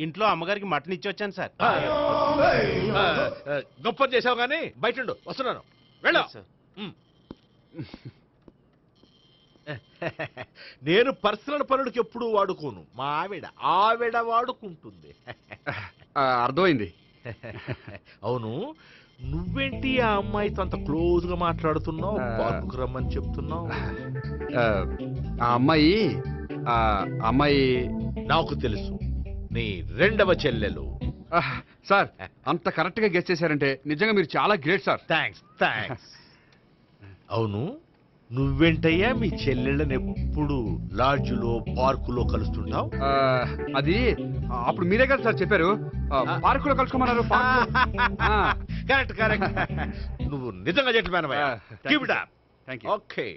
ఇంట్లో అమ్మగారికి మటన్ ఇచ్చి వచ్చాను సార్. గొప్ప చేసావు కానీ బయట ఉండు, వస్తున్నాను. వెళ్ళా సార్. నేను పర్సనల్ పనులకు ఎప్పుడు వాడుకోను, మా ఆవిడ వాడుకుంటుంది. అర్థమైంది. అవును, నువ్వేంటి ఆ అమ్మాయితో అంత క్లోజ్ గా మాట్లాడుతున్నావు, పార్కుకు రమ్మని చెప్తున్నావు? ఆ అమ్మాయి నాకు తెలుసు, నీ రెండవ చెల్లెలు. సార్ అంత కరెక్ట్ గా గెస్ చేశారంటే నిజంగా మీరు చాలా గ్రేట్ సార్. థ్యాంక్స్. అవును, నువ్వేంటయ్యా మీ చెల్లెళ్ళని ఎప్పుడు లాడ్జ్లో పార్కులో కలుస్తుంటావు? అది అప్పుడు మీరే కదా సార్ చెప్పారు పార్కులో కలుసుకోమన్నారు. కరెక్ట్. నువ్వు నిజంగా జెంటిల్‌మ్యాన్ అయ్యా. Keep it up. Thank you. Okay.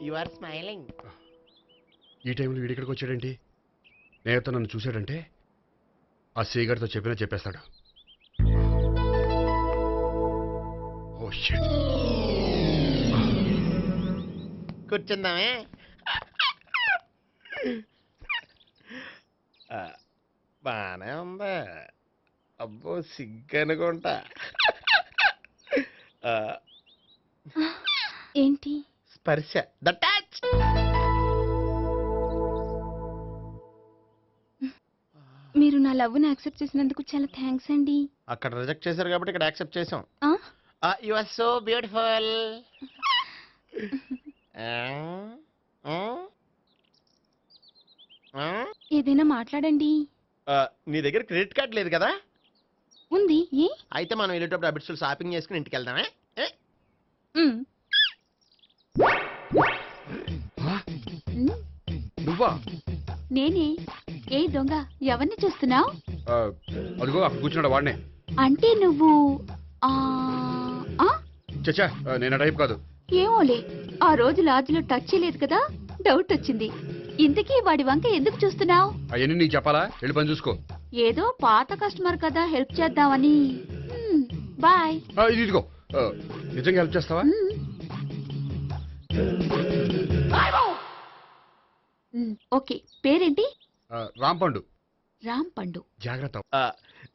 You are smiling. ఈ టైంలో వీడిక్కడికి వచ్చాడేంటి? నేత నన్ను చూశాడంటే ఆ సీగారితో చెప్పేస్తాడు. Oh shit. కూర్చుందామే. బానే ఉందా? అబ్బో సిగ్గనుకుంటా. ఏంటి? స్పర్శ, ద టచ్. మీరు నా లవ్ని యాక్సెప్ట్ చేసినందుకు చాలా థ్యాంక్స్ అండి. అక్కడ రిజెక్ట్ చేశారు కాబట్టి ఇక్కడ యాక్సెప్ట్ చేసాం. ఆ? You are so beautiful. ఏదైనా మాట్లాడండి. నీ దగ్గర క్రెడిట్ కార్డ్ లేదు కదా? ఉంది. ఏ? అయితే మనం వెళ్ళేటప్పుడు అబిట్స్ షాపింగ్ చేసుకుని ఇంటికి వెళ్దామే. మ్. నువ్వా? నేనే. ఏ దొంగ, ఎవరిని చూస్తున్నావు? అదిగో అక్కడ కూర్చున్నాడు వాడినే. అంటే నువ్వు ఆ ఆ? చచ్చా నేను ఆ టైప్ కాదు. ఏమోలే, ఆ రోజు లాడ్జ్లో టచ్ చేయలేదు కదా, డౌట్ వచ్చింది. ఇంతకీ వాడి వంక ఎందుకు చూస్తున్నావు? అవన్నీ నీకు చెప్పాలా? వెళ్ళి పని చూసుకో. ఏదో పాత కస్టమర్ కదా, హెల్ప్ చేద్దామని. బాయ్. ఇదిగో నిజంగా హెల్ప్ చేస్తావా? ఓకే. పేరేంటి? రాంపండు. రాంపండు. జాగ్రత్త.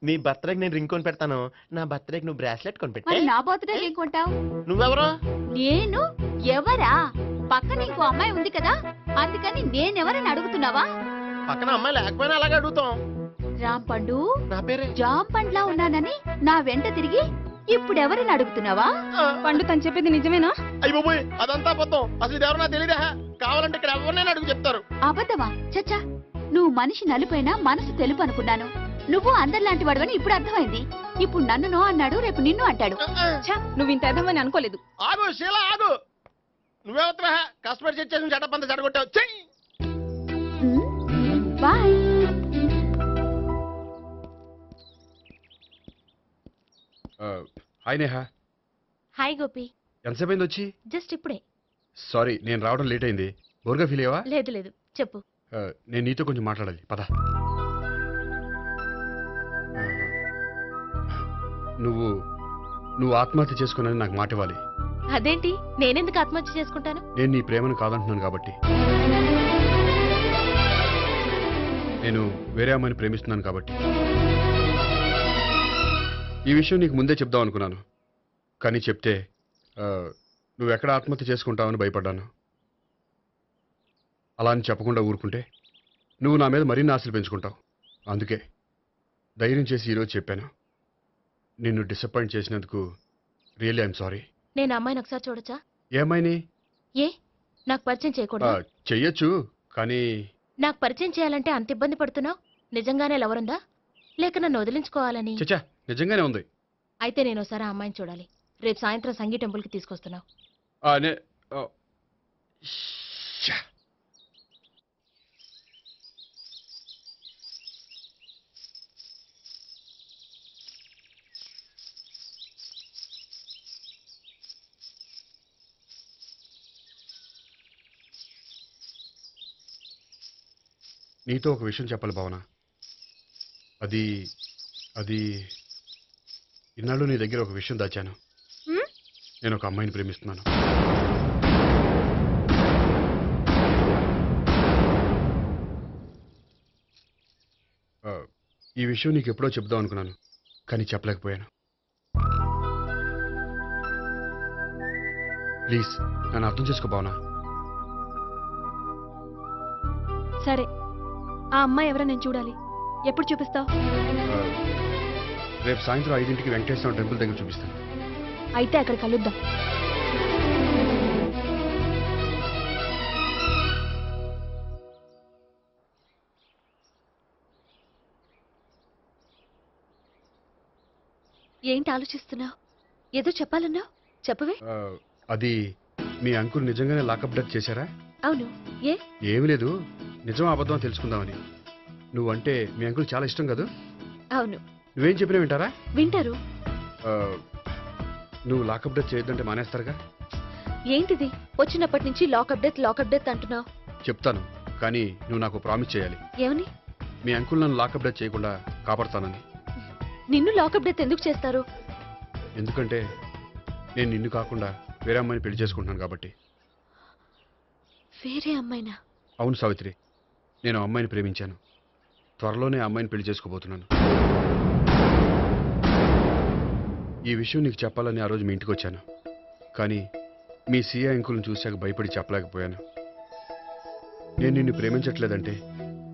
నీ బర్త్డేకి నేను రింగ్ కొని పెడతాను, నా బర్త్డేకి నువ్వు బ్రాస్లెట్ కొని మరి పెట్టే. నా బర్త్డే ఏం కొంటావు? నువ్వెవరు? నేను ఎవరా? పక్కన ఇంకో అమ్మాయి ఉంది కదా, అందుకని నేనెవరని అడుగుతున్నావా? పక్కన అమ్మాయి లేకపోయినా అలాగే అడుగుతాం. రాంపండు, నా పేరే జామ్ పండ్లా ఉన్నానని నా వెంట తిరిగి ఇప్పుడెవరని అడుగుతున్నావా? పండు తను చెప్పేది నిజమేనా? అయ్యి బాబోయ్, అదంతా అబద్ధం. అసలు ఇది ఎవరు నాకు తెలియదా? కావాలంటే ఇక్కడ ఎవరినైనా అడుగు చెప్తారు. అబద్ధమా? చచ్చా, నువ్వు మనిషి నలుపైనా మనసు తెలుపు అనుకున్నాను. నువ్వు అందరిలాంటి వాడువని ఇప్పుడు అర్థమైంది. ఇప్పుడు నన్ను నో అన్నాడు, రేపు నిన్ను అంటాడు. నువ్వు ఇంత అర్థమని అనుకోలేదు. ఆగు శీల, ఆగు. నువ్వెవత్తవా? కస్టమర్ చేసి చెడ్డపంత చెడగొట్టావు. చెయ్యి. Bye. Hi Neha. Hi Gopi. ఎంతసేపు అయింది వచ్చి? జస్ట్ ఇప్పుడే. సారీ నేను రావడం లేట్ అయింది. బోర్గా ఫీల్ అయ్యావా? లేదు చెప్పు. నేను నీతో కొంచెం మాట్లాడాలి, పద. నువ్వు ఆత్మహత్య చేసుకున్నానని నాకు మాట ఇవ్వాలి. అదేంటి, నేనెందుకు ఆత్మహత్య చేసుకుంటాను? నేను నీ ప్రేమను కాదంటున్నాను కాబట్టి. నేను వేరే అమ్మాయిని ప్రేమిస్తున్నాను కాబట్టి. ఈ విషయం నీకు ముందే చెప్దాం అనుకున్నాను, కానీ చెప్తే నువ్వు ఎక్కడ ఆత్మహత్య చేసుకుంటావని భయపడ్డాను. అలా అని చెప్పకుండా ఊరుకుంటే నువ్వు నా మీద మరిన్ని ఆశలు పెంచుకుంటావు. అందుకే ధైర్యం చేసి ఈరోజు చెప్పాను. నిన్ను డిసప్పాయింట్ చేసినందుకు రియల్లీ ఐఎమ్ సారీ. నేను అమ్మాయిని ఒకసారి చూడొచ్చా? ఏ అమ్మాయిని? ఏ, నాకు పరిచయం చేయకూడదు? చెయ్యొచ్చు, కానీ నాకు పరిచయం చేయాలంటే అంత ఇబ్బంది పడుతున్నావు? నిజంగానే లవరుందా, లేక నన్ను వదిలించుకోవాలని? చచ్చా, నిజంగానే ఉంది. అయితే నేను ఒకసారి ఆ అమ్మాయిని చూడాలి. రేపు సాయంత్రం సంగీ టెంపుల్కి తీసుకొస్తున్నావు. నీతో ఒక విషయం చెప్పాలి భావన. అది అది ఇన్నాళ్ళు నీ దగ్గర ఒక విషయం దాచాను. హ్మ్? నేను ఒక అమ్మాయిని ప్రేమిస్తున్నాను. ఈ విషయం నీకు ఎప్పుడో చెప్దాం అనుకున్నాను, కానీ చెప్పలేకపోయాను. ప్లీజ్ నన్ను అర్థం చేసుకో భావన. సరే, ఆ అమ్మాయి ఎవరో నేను చూడాలి. ఎప్పుడు చూపిస్తావు? రేపు సాయంత్రం 5ంటికి వెంకటేశ్వర టెంపుల్ దగ్గర చూపిస్తాను. అయితే అక్కడ కలుద్దాం. ఏంటి ఆలోచిస్తున్నావు? ఏదో చెప్పాలన్నావు, చెప్పవే. అది మీ అంకుల్ నిజంగానే లాకప్ డెత్ చేశారా? అవును. ఏ? ఏమి లేదు, నిజం అబద్ధం తెలుసుకుందామని. నువ్వంటే మీ అంకుల్ చాలా ఇష్టం కదా? అవును. నువ్వేం చెప్పినా వింటారా? వింటారు. నువ్వు లాకప్ డెత్ చేయొద్దంటే మానేస్తారుగా? ఏంటిది వచ్చినప్పటి నుంచి లాకప్ డెత్ అంటున్నావు? చెప్తాను, కానీ నువ్వు నాకు ప్రామిస్ చేయాలి. ఏమని? మీ అంకుల్ నన్ను లాకప్ డెత్ చేయకుండా కాపాడుతానని. నిన్ను లాకప్ డెత్ ఎందుకు చేస్తారు? ఎందుకంటే నేను నిన్ను కాకుండా వేరే అమ్మాయిని పెళ్లి చేసుకుంటున్నాను కాబట్టి. వేరే అమ్మాయినా? అవును సావిత్రి, నేను ఆ అమ్మాయిని ప్రేమించాను. త్వరలోనే ఆ అమ్మాయిని పెళ్లి చేసుకోబోతున్నాను. ఈ విషయం నీకు చెప్పాలని ఆ రోజు మీ ఇంటికి వచ్చాను, కానీ మీ సీఏ అంకుల్ని చూశాక భయపడి చెప్పలేకపోయాను. నేను నిన్ను ప్రేమించట్లేదంటే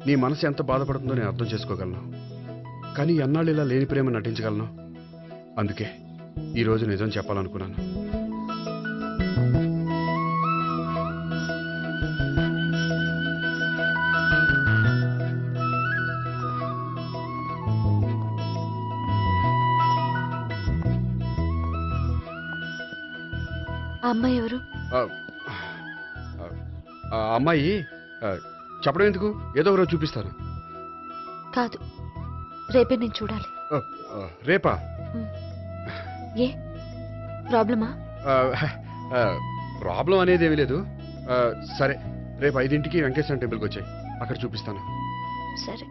నీ మనసు ఎంత బాధపడుతుందో నేను అర్థం చేసుకోగలను, కానీ ఎన్నాళ్ళు ఇలా లేని ప్రేమ నటించగలను? అందుకే ఈరోజు నిజం చెప్పాలనుకున్నాను. ఆ అమ్మాయి ఎవరు? ఆ అమ్మాయి చెప్పడం ఎందుకు, ఏదో ఒకరోజు చూపిస్తాను. కాదు, రేపే నేను చూడాలి. రేపా? ఏ ప్రాబ్లమా? ప్రాబ్లం అనేది ఏమీ లేదు. సరే, రేపు 5ంటికి వెంకటేశ్వర టెంపుల్కి వచ్చాయి, అక్కడ చూపిస్తాను. సరే.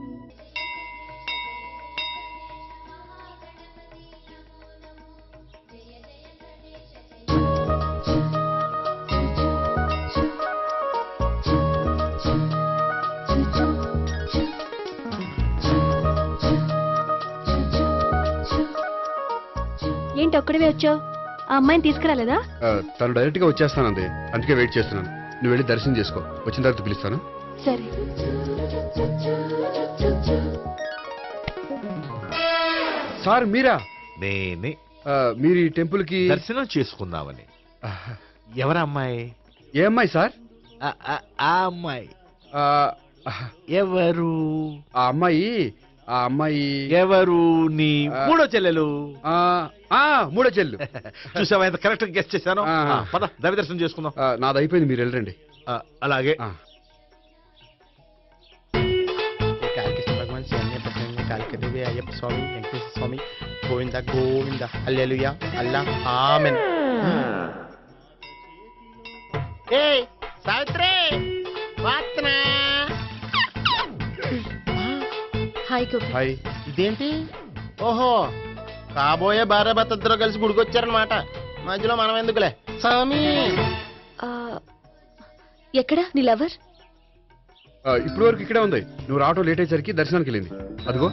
ఏంటి ఒక్కడివే వచ్చావు? ఆ అమ్మాయిని తీసుకురాలేదా? తను డైరెక్ట్గా వచ్చేస్తానంది, అందుకే వెయిట్ చేస్తున్నాను. నువ్వు వెళ్ళి దర్శనం చేసుకో, వచ్చిన తర్వాత పిలుస్తాను. సరే. సార్ మీరా? నేనే. మీరు ఈ టెంపుల్కి దర్శనం చేసుకుందామని. ఎవరు అమ్మాయి? ఏ అమ్మాయి సార్? ఆ అమ్మాయి ఆ, ఎవరు? ఆ అమ్మాయి ఎవరు? నీ మూడో చెల్లెలు. మూడో చెల్లు. చూసావా ఎంత కరెక్ట్ గెస్ట్ చేశాను? ఆ. పద దైవ దర్శనం చేసుకుందాం. నాది అయిపోయింది, మీరు వెళ్ళండి. అలాగే. కాళికేశ్వర భగవాన్ శరణ్య ప్రసన్న కాళికదేవి అయ్యప్ప స్వామి వెంకటేశ్వర స్వామి గోవింద గోవింద హల్లెలూయా అల్లా ఆమెన్. ఏయ్ సావిత్రి, వాత్నా. హాయ్ గోపి. హాయ్. ఇదేంటి? ఓహో, కాబోయే భార్య భర్త ఇద్దరు కలిసి గుడికొచ్చారనమాట. మధ్యలో మనం ఎందుకులే స్వామి. ఎక్కడ నీ లవర్? ఇప్పుడు వరకు ఇక్కడే ఉంది. నువ్వు రావటం లేట్ అయ్యేసరికి దర్శనానికి వెళ్ళింది. అదిగో.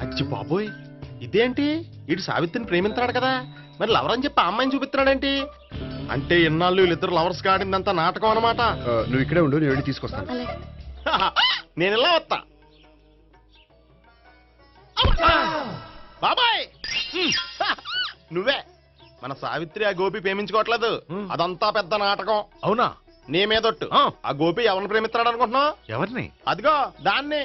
అచ్చి బాబోయ్, ఇదేంటి? ఇటు సావిత్రిని ప్రేమిస్తున్నాడు కదా, మరి లవర్ అని చెప్పి ఆ అమ్మాయిని చూపిస్తున్నాడేంటి? అంటే ఇన్నాళ్ళు వీళ్ళిద్దరు లవర్స్ కాడిందంతా నాటకం అనమాట. నువ్వు ఇక్కడే ఉండు, నేను వెళ్ళి తీసుకొస్తాను. అలాగే. నేను ఇలా వస్తా. బాబాయ్, నువ్వే మన సావిత్రి ఆ గోపి ప్రేమించుకోవట్లేదు, అదంతా పెద్ద నాటకం. అవునా? నీ మీదొట్టు. ఆ గోపి ఎవరిని ప్రేమిస్తున్నాడు అనుకుంటున్నావు? ఎవరిని? అదిగో దాన్ని.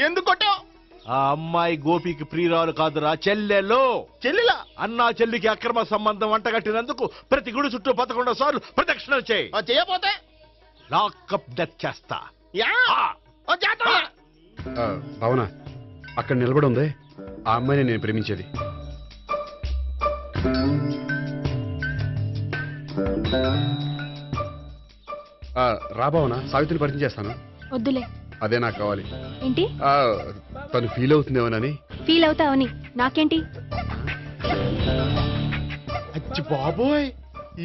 ఎందుకు కొట్టావు? ఆ అమ్మాయి గోపికి ప్రియురాలు కాదురా, చెల్లెలో. చెల్లిలా? అన్నా చెల్లికి అక్రమ సంబంధం వంటగట్టినందుకు ప్రతి గుడి చుట్టూ 11 సార్లు ప్రదక్షిణలు చేయి. చేయపోతే లాకప్ డెత్ చేస్తా. భావన, అక్కడ నిలబడి ఉంది ఆ అమ్మాయిని నేను ప్రేమించేది. రాబావనా సావిత్రిని పరిచయం చేస్తాను. వద్దులే. అదే నాకు కావాలి. ఏంటి ఆ, తను ఫీల్ అవుతుందేమోనని. ఫీల్ అవుతావని నాకేంటి? అచ్చి బాబోయ్,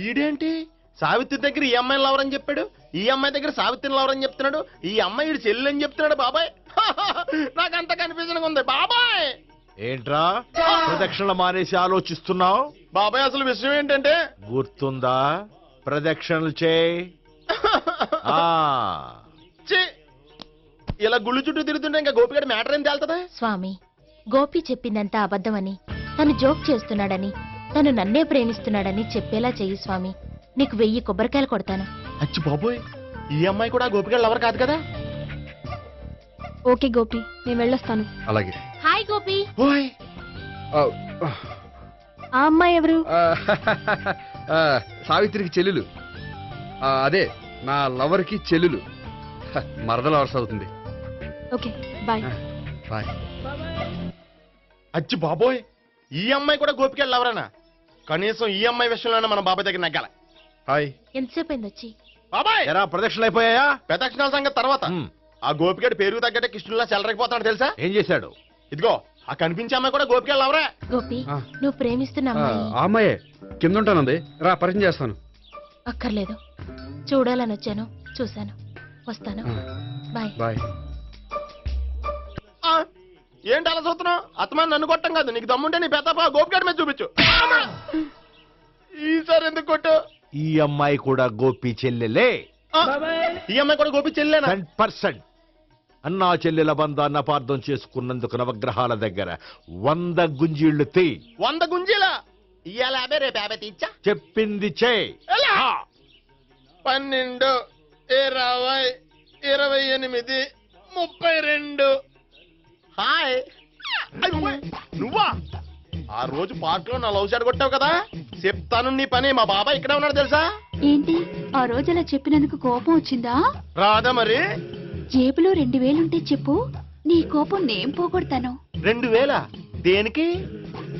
ఈడేంటి సావిత్రి దగ్గర ఈ అమ్మాయిని లవరని చెప్పాడు, ఈ అమ్మాయి దగ్గర సావిత్రిని లవరని చెప్తున్నాడు, ఈ అమ్మాయి ఈడు చెల్లి అని చెప్తున్నాడు. బాబాయ్ నాకు అంత కన్ఫ్యూజన్ ఉంది బాబాయ్. ఏంట్రా ప్రదక్షిణ మానేసి ఆలోచిస్తున్నావు? బాబాయ్ అసలు విషయం ఏంటంటే గుర్తుందా? ప్రదక్షిణలు చేయి. ఆ, ఛీ, ఇలా గుళ్ళు చుట్టూ తిరుగుతుంటే ఇంకా గోపిగడ మ్యాటర్ ఏం తేలుతుందా? స్వామి, గోపి చెప్పిందంతా అబద్ధమని, తను జోక్ చేస్తున్నాడని, తను నన్నే ప్రేమిస్తున్నాడని చెప్పేలా చెయ్యి స్వామి. నీకు 1000 కొబ్బరికాయలు కొడతాను. అచ్చి బాబోయ్, ఈ అమ్మాయి కూడా గోపిగడ లవర్ కాదు కదా? ఓకే గోపి, నేను వెళ్ళొస్తాను. అలాగే. హాయ్ గోపి. ఓయ్ ఆ, ఆ అమ్మాయి ఎవరు? ఆ, సావిత్రికి చెల్లెలు. అదే నా లవర్కి చెల్లెలు. మరద లవర్స్ అవుతుంది. Okay bye. బాయ్. అచ్చి బాబోయ్, ఈ అమ్మాయి కూడా గోపిగడ లవరేనా? కనీసం ఈ అమ్మాయి విషయంలోనే మన బాబాయ్ దగ్గర నగ్గాల. హాయ్. ఎంతసేపు అయింది వచ్చి? బాబాయ్ ఎరా ప్రదక్షిణలు అయిపోయాయా? ప్రదక్షిణాల సంగతి తర్వాత. ఆ గోపిగడ పేరు తగ్గట్టే కృష్ణుల్లా చెలరకపోతాడు తెలుసా? ఏం చేశాడు? ఇదిగో ఆ కనిపించే అమ్మాయి కూడా గోపిగడ లవరే. గోపి, ఆ. నువ్వు ప్రేమిస్తున్న ఆ అమ్మాయి అమ్మాయే కింద ఉంటానంది. రా పరిచయం చేస్తాను. అక్కర్లేదు. చూడాలని వచ్చాను, చూశాను, వస్తాను. ఆ, బాయ్. బాయ్. ఆ, ఏంటి అలా చూస్తున్నావు? అత్తమాని నన్ను కొట్టం కాదు, నీకు దమ్ముంటే నీ పెద్దపా గోపిగడ మీద చూపించు. ఈసారి ఎందుకు కొట్టు? ఈ అమ్మాయి కూడా గోపి చెల్లెలే. ఆ, ఈ అమ్మాయి కూడా గోపి చెల్లేనా? 100%. అన్నా చెల్లెల బంధాన్ని అపార్థం చేసుకున్నందుకు నవగ్రహాల దగ్గర 100 గుంజీళ్లు తీ. 100 గుంజీలా? ఇవాళ 50, రేపు 50 తీచ్చా. చెప్పింది చే. ఎలా? 12, 20, 28, 32. హాయ్. అయ్యో, నువ్వా? ఆ రోజు పార్క్ లో నా లవ్ షాట్ కొట్టావు కదా, చెప్తాను నీ పని. మా బాబాయ్ ఇక్కడే ఉన్నాడు తెలుసా? ఏంటి ఆ రోజు అలా చెప్పినందుకు కోపం వచ్చిందా? రాదా మరి? జేబులో 2000 ఉంటే చెప్పు, నీ కోపం నేను పోగొడతాను. 2000 దేనికి?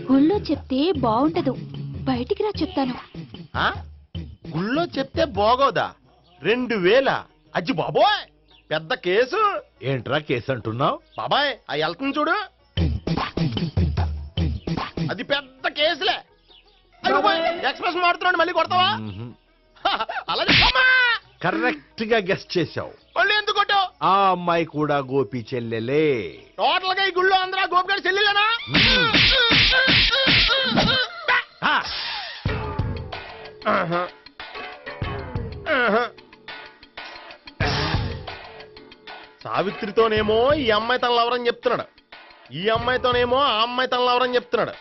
గుళ్ళో చెప్తే బాగుంటదు, బయటికి రా చెప్తాను. ఆ? గుళ్ళో చెప్తే బాగోదా? 2000? అజ్జి బాబోయ్, పెద్ద కేసు. ఏంట్రా కేసు అంటున్నావు? బాబాయ్ ఆ వెళ్తుంది చూడు, అది పెద్ద కేసులే. ఎక్స్ప్రెస్ మాడుతున్నాడు, మళ్ళీ కొడతావా? అలాగే కరెక్ట్ గా గెస్ట్ చేశావు. మళ్ళీ ఎందుకు కొట్టావు? ఆ అమ్మాయి కూడా గోపి చెల్లెలే. టోటల్ గా ఈ గుళ్ళో అందరూ గోపిగాడి చెల్లెలేనా? ఆ, ఆహా. ఆహా. సావిత్రితోనేమో ఈ అమ్మాయి తన లవరని చెప్తున్నాడు, ఈ అమ్మాయితోనేమో ఆ అమ్మాయి తన లవరని చెప్తున్నాడు.